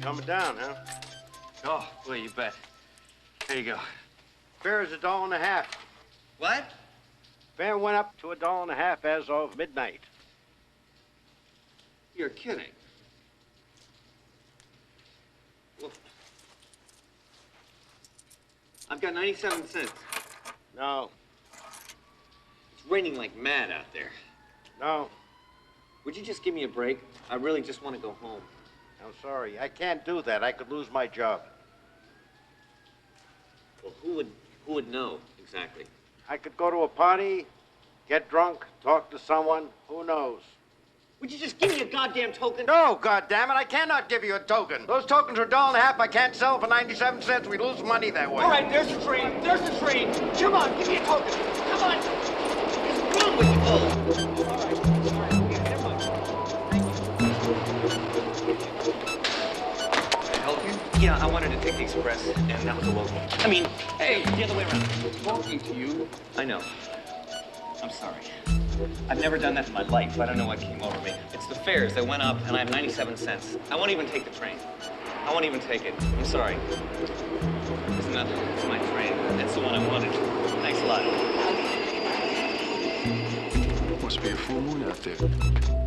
Coming down, huh? Oh, well, you bet. There you go. Fare is $1.50. What? Fare went up to $1.50 as of midnight. You're kidding. Well, I've got 97 cents. No, It's raining like mad out there. no, Would you just give me a break? I really just want to go home. I'm sorry. I can't do that. I could lose my job. Well, who would know exactly? I could go to a party, get drunk, talk to someone. Who knows? Would you just give me a goddamn token? No, goddammit, I cannot give you a token. Those tokens are $1.50. I can't sell for 97 cents. We lose money that way. All right, there's the train. There's the train. Come on, give me a token. Come on. What's wrong with you? Oh. All right. Okay, never mind. Can I help you? Yeah, I wanted to take the express, and that was a local. I mean, hey, the other way around. Talking to you. I know. I'm sorry. I've never done that in my life. I don't know what came over me. It's the fares that went up, and I have 97 cents. I won't even take the train. I won't even take it. I'm sorry. Isn't that it's my train? That's the one I wanted. Thanks a lot. Must be a full moon out there.